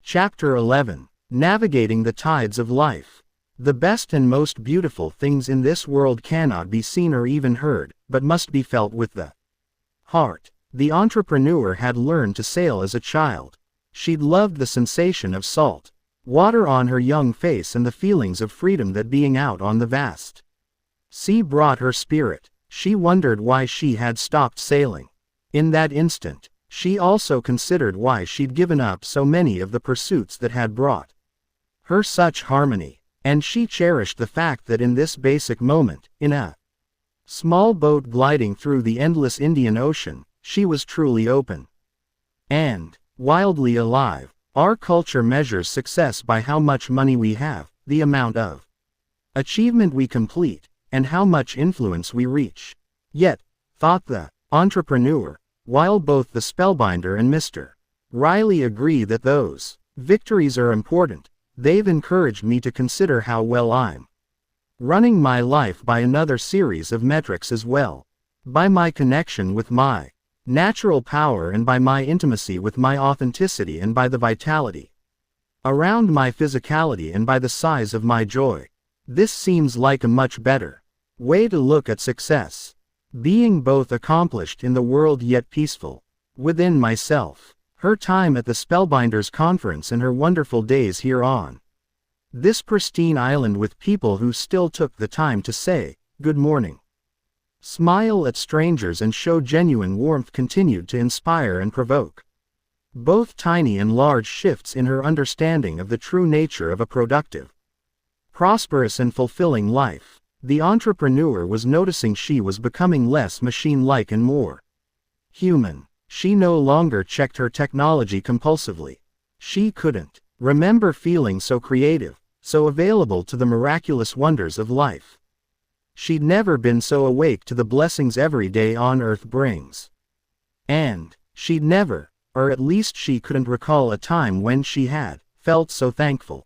Chapter 11. Navigating the Tides of Life. The best and most beautiful things in this world cannot be seen or even heard, but must be felt with the heart. The entrepreneur had learned to sail as a child. She'd loved the sensation of salt water on her young face and the feelings of freedom that being out on the vast sea brought her spirit. She wondered why she had stopped sailing. In that instant, she also considered why she'd given up so many of the pursuits that had brought her such harmony. And she cherished the fact that in this basic moment, in a small boat gliding through the endless Indian Ocean, she was truly open and wildly alive. Our culture measures success by how much money we have, the amount of achievement we complete, and how much influence we reach. Yet, thought the entrepreneur, while both the spellbinder and Mr. Riley agree that those victories are important, they've encouraged me to consider how well I'm running my life by another series of metrics as well. By my connection with my natural power and by my intimacy with my authenticity and by the vitality around my physicality and by the size of my joy. This seems like a much better way to look at success. Being both accomplished in the world yet peaceful within myself. Her time at the Spellbinders Conference and her wonderful days here on this pristine island with people who still took the time to say, "Good morning," smile at strangers and show genuine warmth continued to inspire and provoke both tiny and large shifts in her understanding of the true nature of a productive, prosperous and fulfilling life. The entrepreneur was noticing she was becoming less machine-like and more human. She no longer checked her technology compulsively. She couldn't remember feeling so creative, so available to the miraculous wonders of life. She'd never been so awake to the blessings every day on earth brings. And she'd never, or at least she couldn't recall a time when she had felt so thankful.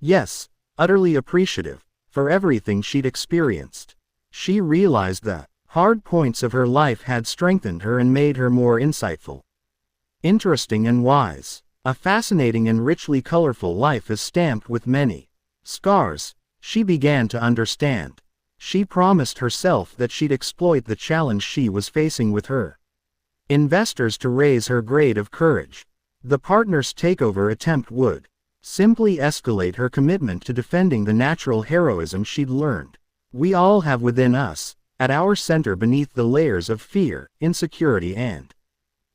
Yes, utterly appreciative for everything she'd experienced. She realized the hard points of her life had strengthened her and made her more insightful, interesting and wise. A fascinating and richly colorful life is stamped with many scars. She began to understand. She promised herself that she'd exploit the challenge she was facing with her investors to raise her grade of courage. The partner's takeover attempt would simply escalate her commitment to defending the natural heroism she'd learned we all have within us, at our center beneath the layers of fear, insecurity and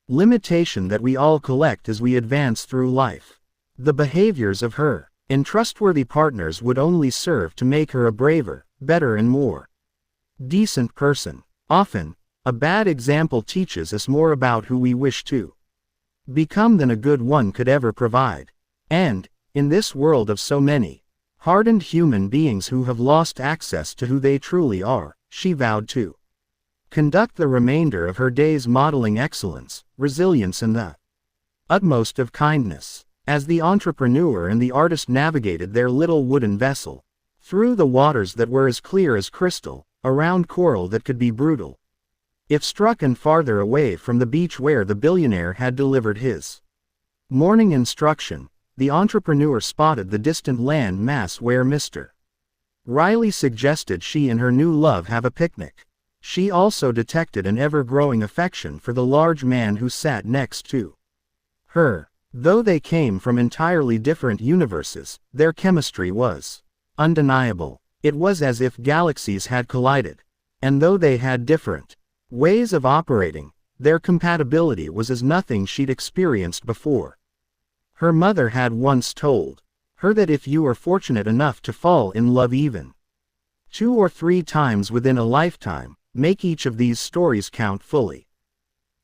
limitation that we all collect as we advance through life. The behaviors of her untrustworthy partners would only serve to make her a braver, better and more decent person. Often, a bad example teaches us more about who we wish to become than a good one could ever provide. And, in this world of so many hardened human beings who have lost access to who they truly are, she vowed to conduct the remainder of her days modeling excellence, resilience and the utmost of kindness. As the entrepreneur and the artist navigated their little wooden vessel through the waters that were as clear as crystal, around coral that could be brutal if struck, and farther away from the beach where the billionaire had delivered his morning instruction, the entrepreneur spotted the distant land mass where Mr. Riley suggested she and her new love have a picnic. She also detected an ever-growing affection for the large man who sat next to her. Though they came from entirely different universes, their chemistry was undeniable. It was as if galaxies had collided. And though they had different ways of operating, their compatibility was as nothing she'd experienced before. Her mother had once told her that if you are fortunate enough to fall in love even 2 or 3 times within a lifetime, make each of these stories count fully.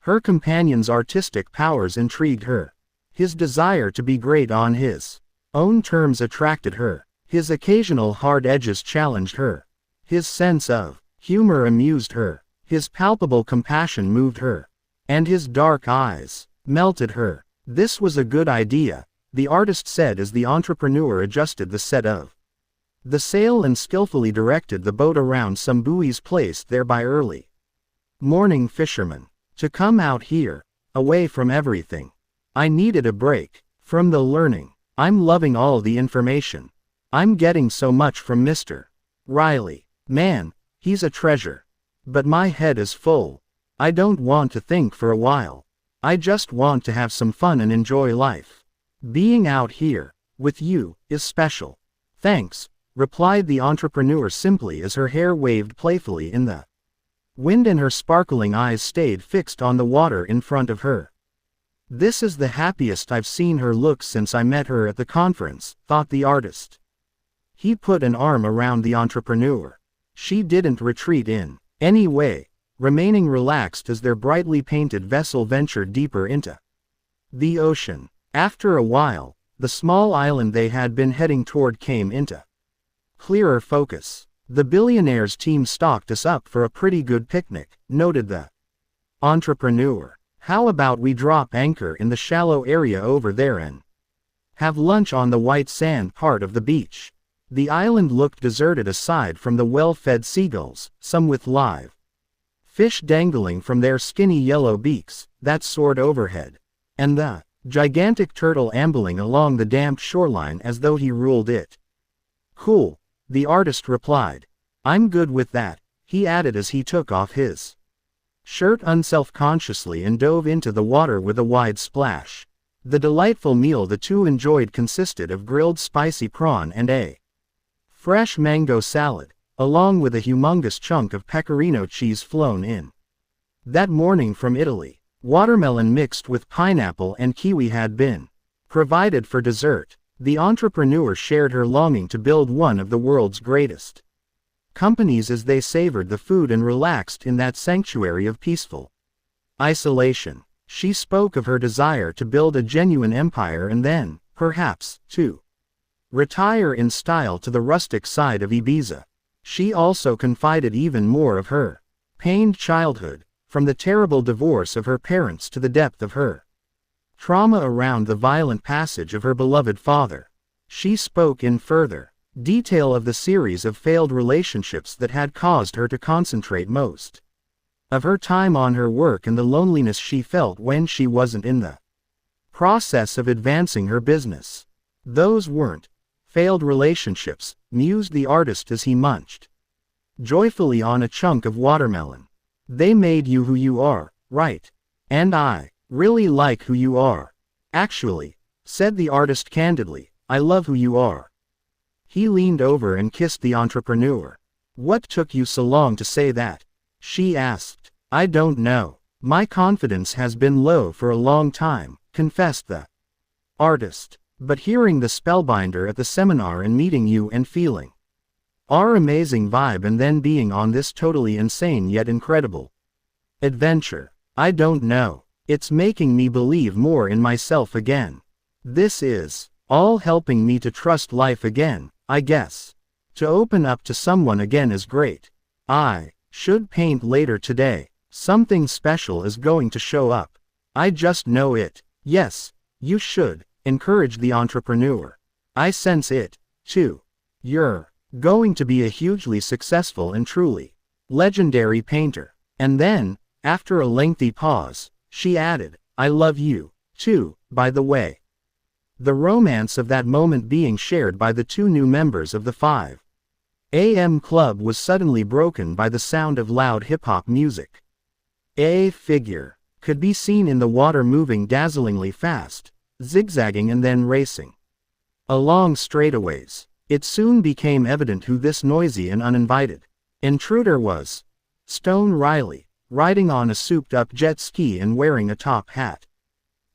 Her companion's artistic powers intrigued her. His desire to be great on his own terms attracted her. His occasional hard edges challenged her. His sense of humor amused her. His palpable compassion moved her. And his dark eyes melted her. This was a good idea, the artist said as the entrepreneur adjusted the set of the sail and skillfully directed the boat around some buoys placed there by early morning fishermen. To come out here, away from everything. I needed a break. From the learning. I'm loving all the information. I'm getting so much from Mr. Riley. Man, he's a treasure. But my head is full. I don't want to think for a while. I just want to have some fun and enjoy life. Being out here with you is special. Thanks, replied the entrepreneur simply as her hair waved playfully in the wind and her sparkling eyes stayed fixed on the water in front of her. This is the happiest I've seen her look since I met her at the conference, thought the artist. He put an arm around the entrepreneur. She didn't retreat in any way, remaining relaxed as their brightly painted vessel ventured deeper into the ocean. After a while, the small island they had been heading toward came into clearer focus. The billionaire's team stocked us up for a pretty good picnic, noted the entrepreneur. How about we drop anchor in the shallow area over there and have lunch on the white sand part of the beach? The island looked deserted aside from the well-fed seagulls, some with live fish dangling from their skinny yellow beaks, that soared overhead, and the gigantic turtle ambling along the damp shoreline as though he ruled it. Cool, the artist replied. I'm good with that, he added as he took off his shirt unself-consciously and dove into the water with a wide splash. The delightful meal the two enjoyed consisted of grilled spicy prawn and a fresh mango salad, along with a humongous chunk of pecorino cheese flown in that morning from Italy. Watermelon mixed with pineapple and kiwi had been provided for dessert. The entrepreneur shared her longing to build one of the world's greatest companies as they savored the food and relaxed in that sanctuary of peaceful isolation. She spoke of her desire to build a genuine empire and then, perhaps, to retire in style to the rustic side of Ibiza. She also confided even more of her pained childhood, from the terrible divorce of her parents to the depth of her trauma around the violent passage of her beloved father. She spoke in further detail of the series of failed relationships that had caused her to concentrate most of her time on her work and the loneliness she felt when she wasn't in the process of advancing her business. Those weren't failed relationships, mused the artist as he munched joyfully on a chunk of watermelon. They made you who you are, right? And I really like who you are. Actually, said the artist candidly, I love who you are. He leaned over and kissed the entrepreneur. What took you so long to say that? She asked. I don't know. My confidence has been low for a long time, confessed the artist. But hearing the spellbinder at the seminar and meeting you and feeling our amazing vibe and then being on this totally insane yet incredible adventure. I don't know. It's making me believe more in myself again. This is all helping me to trust life again, I guess. To open up to someone again is great. I should paint later today. Something special is going to show up. I just know it. Yes, you should, encouraged the entrepreneur. I sense it, too. You're going to be a hugely successful and truly legendary painter. And then, after a lengthy pause, she added, I love you, too, by the way. The romance of that moment being shared by the two new members of the 5 a.m. club was suddenly broken by the sound of loud hip-hop music. A figure could be seen in the water moving dazzlingly fast, zigzagging and then racing along straightaways. It soon became evident who this noisy and uninvited intruder was. Stone Riley, riding on a souped-up jet ski and wearing a top hat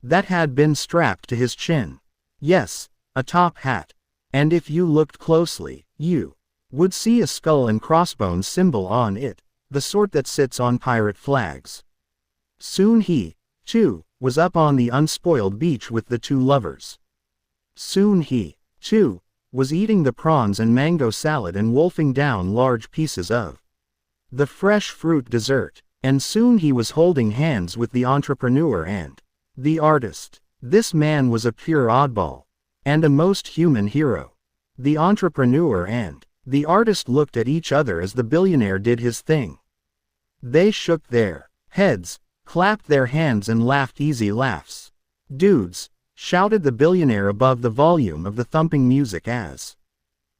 that had been strapped to his chin. Yes, a top hat. And if you looked closely, you would see a skull and crossbones symbol on it, the sort that sits on pirate flags. Soon he, too, was up on the unspoiled beach with the two lovers. Soon he, too, was eating the prawns and mango salad and wolfing down large pieces of the fresh fruit dessert. And soon he was holding hands with the entrepreneur and the artist. This man was a pure oddball. And a most human hero. The entrepreneur and the artist looked at each other as the billionaire did his thing. They shook their heads, clapped their hands and laughed easy laughs. Dudes, shouted the billionaire above the volume of the thumping music as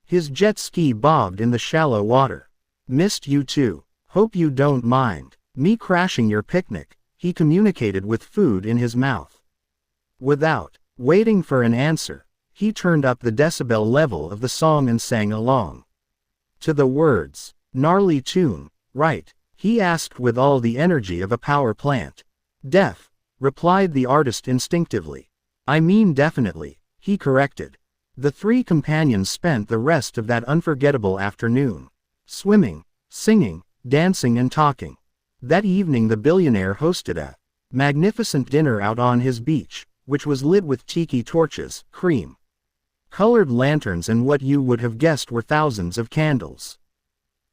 his jet ski bobbed in the shallow water. "Missed you too. Hope you don't mind me crashing your picnic," he communicated with food in his mouth. Without waiting for an answer, he turned up the decibel level of the song and sang along to the words. "Gnarly tune, right?" he asked with all the energy of a power plant. "Def," replied the artist instinctively. "I mean definitely," he corrected. The three companions spent the rest of that unforgettable afternoon swimming, singing, dancing and talking. That evening the billionaire hosted a magnificent dinner out on his beach, which was lit with tiki torches, cream-colored lanterns and what you would have guessed were thousands of candles.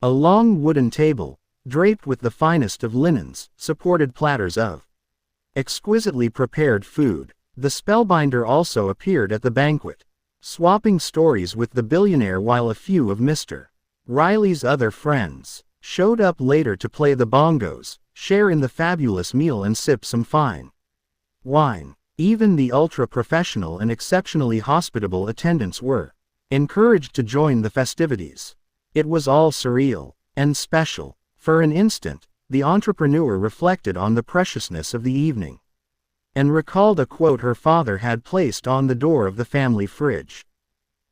A long wooden table, draped with the finest of linens, supported platters of exquisitely prepared food. The spellbinder also appeared at the banquet, swapping stories with the billionaire while a few of Mr. Riley's other friends showed up later to play the bongos, share in the fabulous meal and sip some fine wine. Even the ultra-professional and exceptionally hospitable attendants were encouraged to join the festivities. It was all surreal and special. For an instant, the entrepreneur reflected on the preciousness of the evening and recalled a quote her father had placed on the door of the family fridge.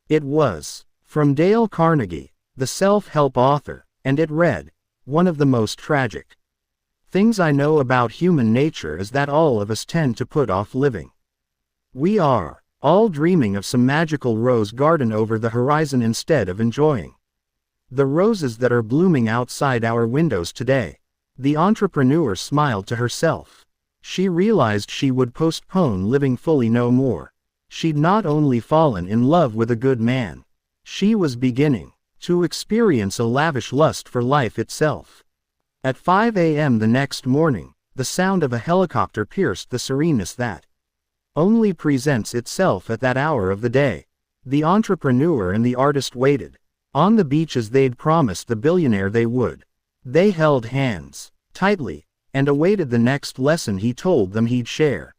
It was from Dale Carnegie, the self-help author, and it read, "One of the most tragic things I know about human nature is that all of us tend to put off living. We are all dreaming of some magical rose garden over the horizon instead of enjoying the roses that are blooming outside our windows today." The entrepreneur smiled to herself. She realized she would postpone living fully no more. She'd not only fallen in love with a good man, she was beginning to experience a lavish lust for life itself. At 5 a.m. the next morning, the sound of a helicopter pierced the sereneness that only presents itself at that hour of the day. The entrepreneur and the artist waited on the beach as they'd promised the billionaire they would. They held hands tightly and awaited the next lesson he told them he'd share.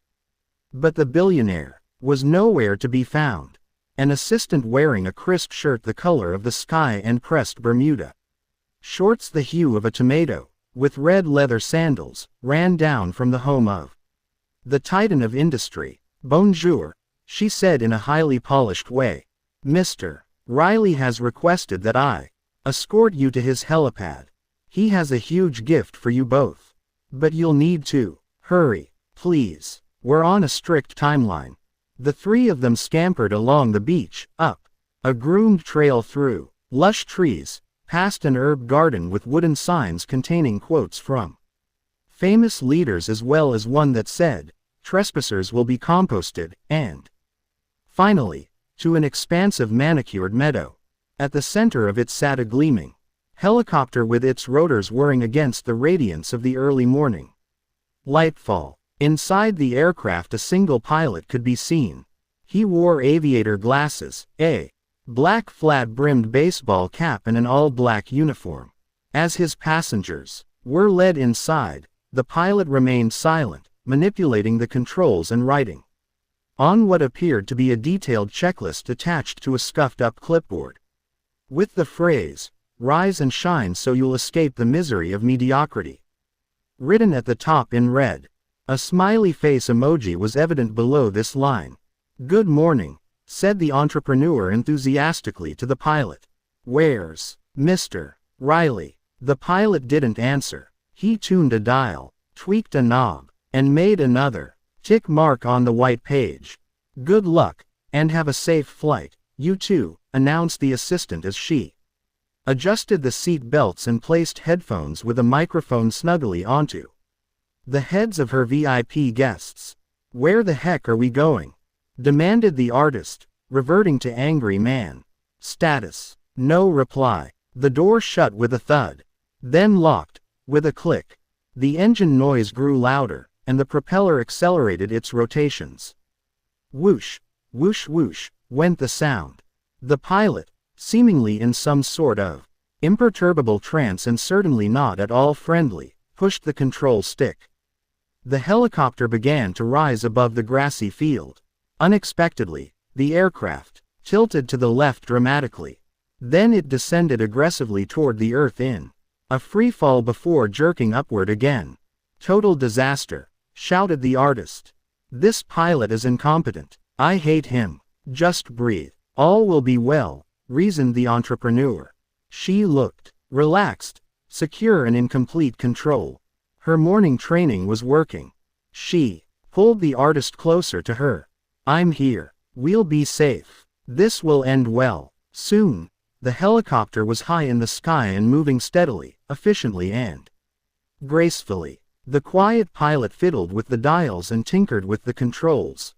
But the billionaire was nowhere to be found. An assistant wearing a crisp shirt the color of the sky and pressed Bermuda shorts the hue of a tomato, with red leather sandals, ran down from the home of the titan of industry. "Bonjour," she said in a highly polished way. "Mr. Riley has requested that I escort you to his helipad. He has a huge gift for you both. But you'll need to hurry, please. We're on a strict timeline." The three of them scampered along the beach, up a groomed trail through lush trees, past an herb garden with wooden signs containing quotes from famous leaders as well as one that said, "Trespassers will be composted," and finally, to an expansive manicured meadow. At the center of it sat a gleaming helicopter with its rotors whirring against the radiance of the early morning lightfall. Inside the aircraft a single pilot could be seen. He wore aviator glasses, a black flat-brimmed baseball cap and an all-black uniform. As his passengers were led inside, the pilot remained silent, manipulating the controls and writing on what appeared to be a detailed checklist attached to a scuffed-up clipboard, with the phrase, "Rise and shine so you'll escape the misery of mediocrity," written at the top in red. A smiley face emoji was evident below this line. "Good morning," said the entrepreneur enthusiastically to the pilot. "Where's Mr. Riley?" The pilot didn't answer. He tuned a dial, tweaked a knob, and made another tick mark on the white page. "Good luck, and have a safe flight, you two," announced the assistant as she adjusted the seat belts and placed headphones with a microphone snugly onto the heads of her VIP guests. "Where the heck are we going?" demanded the artist, reverting to angry man status. No reply. The door shut with a thud, then locked with a click. The engine noise grew louder, and the propeller accelerated its rotations. Whoosh, whoosh whoosh, went the sound. The pilot, seemingly in some sort of imperturbable trance and certainly not at all friendly, pushed the control stick. The helicopter began to rise above the grassy field. Unexpectedly, the aircraft tilted to the left dramatically. Then it descended aggressively toward the earth in a free fall before jerking upward again. Total disaster, shouted the artist. This pilot is incompetent. I hate him. Just breathe. All will be well, reasoned the entrepreneur. She looked relaxed, secure and in complete control. Her morning training was working. She pulled the artist closer to her. I'm here. We'll be safe. This will end well. Soon. The helicopter was high in the sky and moving steadily, efficiently and gracefully. The quiet pilot fiddled with the dials and tinkered with the controls,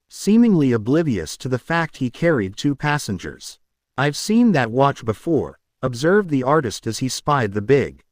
seemingly oblivious to the fact he carried 2 passengers. I've seen that watch before, observed the artist as he spied the big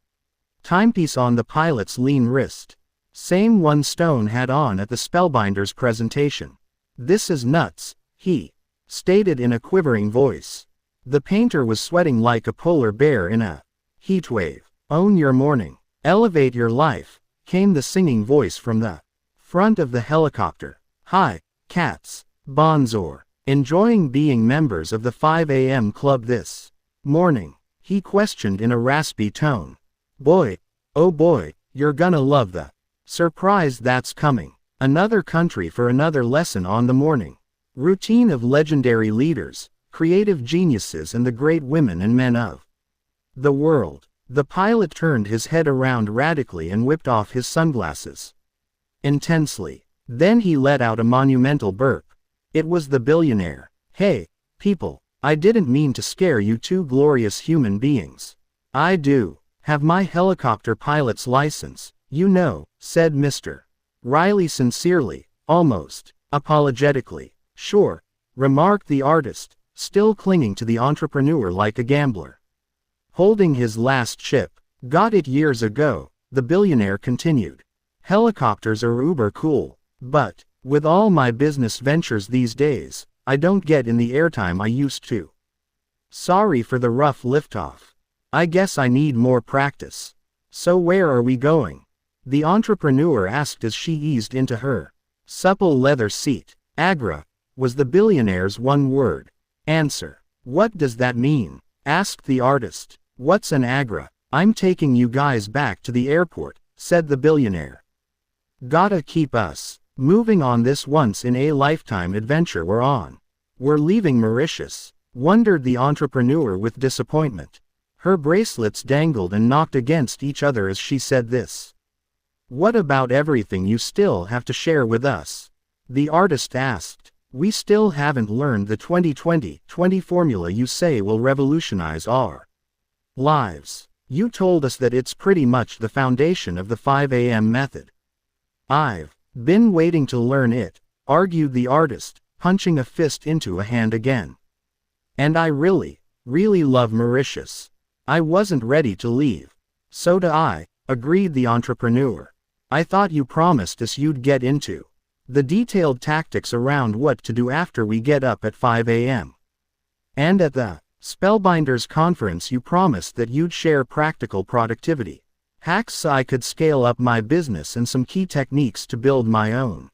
timepiece on the pilot's lean wrist. Same one Stone had on at the Spellbinder's presentation. This is nuts, he stated in a quivering voice. The painter was sweating like a polar bear in a heatwave. Own your morning. Elevate your life, came the singing voice from the front of the helicopter. Hi, cats. Bonjour. Enjoying being members of the 5 a.m. club this morning? He questioned in a raspy tone. Boy, oh boy, you're gonna love the surprise that's coming. Another country for another lesson on the morning routine of legendary leaders, creative geniuses and the great women and men of the world. The pilot turned his head around radically and whipped off his sunglasses intensely. Then he let out a monumental burp. It was the billionaire. Hey, people, I didn't mean to scare you 2 glorious human beings. I do have my helicopter pilot's license, you know, said Mr. Riley sincerely, almost apologetically. Sure, remarked the artist, still clinging to the entrepreneur like a gambler holding his last chip. Got it years ago, the billionaire continued. Helicopters are uber cool, but with all my business ventures these days, I don't get in the airtime I used to. Sorry for the rough liftoff. I guess I need more practice. So where are we going? The entrepreneur asked as she eased into her supple leather seat. Agra, was the billionaire's one word answer. What does that mean? Asked the artist. What's an Agra? I'm taking you guys back to the airport, said the billionaire. Gotta keep us moving on this once-in-a-lifetime adventure we're on. We're leaving Mauritius, wondered the entrepreneur with disappointment. Her bracelets dangled and knocked against each other as she said this. What about everything you still have to share with us? The artist asked. We still haven't learned the 20-20-20 formula you say will revolutionize our lives. You told us that it's pretty much the foundation of the 5 a.m. method. I've been waiting to learn it, argued the artist, punching a fist into a hand again. And I really love Mauritius. I wasn't ready to leave. So do I, agreed the entrepreneur. I thought you promised us you'd get into the detailed tactics around what to do after we get up at 5 a.m. And at the Spellbinders conference you promised that you'd share practical productivity hacks so I could scale up my business and some key techniques to build my own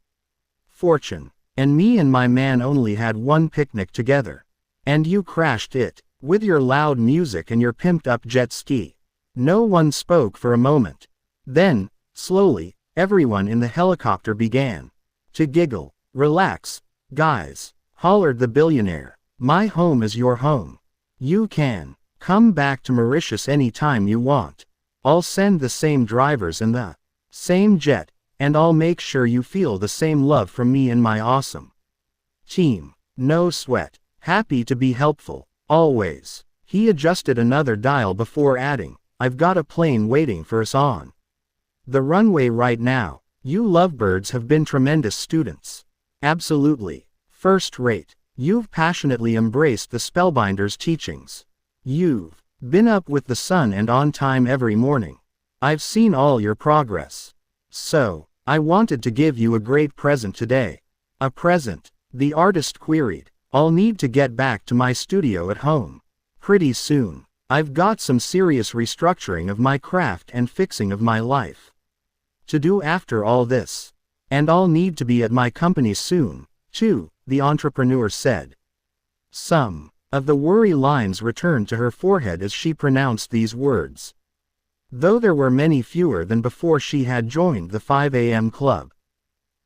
fortune. And me and my man only had one picnic together. And you crashed it, with your loud music and your pimped-up jet ski. No one spoke for a moment. Then, slowly, everyone in the helicopter began to giggle. Relax, guys, hollered the billionaire. My home is your home. You can come back to Mauritius anytime you want. I'll send the same drivers and the same jet, and I'll make sure you feel the same love from me and my awesome team. No sweat. Happy to be helpful, always. He adjusted another dial before adding, I've got a plane waiting for us on the runway right now. You lovebirds have been tremendous students. Absolutely. First rate. You've passionately embraced the Spellbinder's teachings. You've been up with the sun and on time every morning. I've seen all your progress. So, I wanted to give you a great present today. A present? The artist queried. I'll need to get back to my studio at home pretty soon. I've got some serious restructuring of my craft and fixing of my life to do after all this. And I'll need to be at my company soon, too," the entrepreneur said. Some of the worry lines returned to her forehead as she pronounced these words. Though there were many fewer than before she had joined the 5 a.m. club.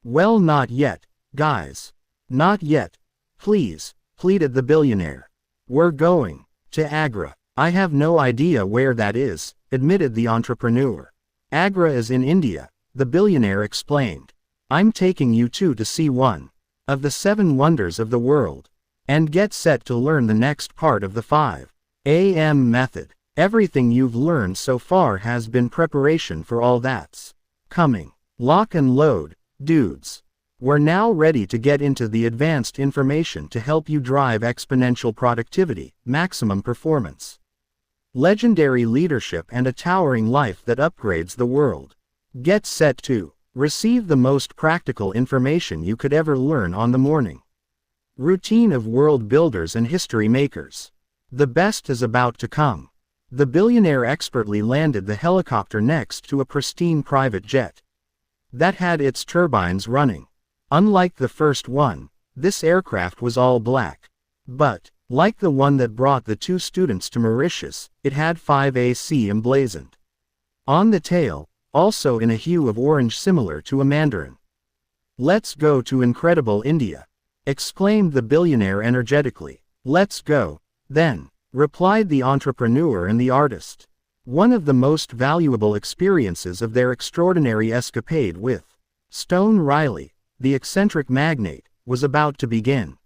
"Well, not yet, guys. Not yet. Please," pleaded the billionaire. "We're going to Agra." "I have no idea where that is," admitted the entrepreneur. "Agra is in India," the billionaire explained. "I'm taking you to see one of the 7 wonders of the world. And get set to learn the next part of the 5 a.m. method. Everything you've learned so far has been preparation for all that's coming. Lock and load, dudes. We're now ready to get into the advanced information to help you drive exponential productivity, maximum performance, legendary leadership, and a towering life that upgrades the world. Get set to receive the most practical information you could ever learn on the morning routine of world builders and history makers. The best is about to come." The billionaire expertly landed the helicopter next to a pristine private jet that had its turbines running. Unlike the first one, this aircraft was all black. But, like the one that brought the 2 students to Mauritius, it had 5AC emblazoned on the tail, also in a hue of orange similar to a mandarin. "Let's go to incredible India," exclaimed the billionaire energetically. "Let's go, then," replied the entrepreneur and the artist. One of the most valuable experiences of their extraordinary escapade with Stone Riley, the eccentric magnate, was about to begin.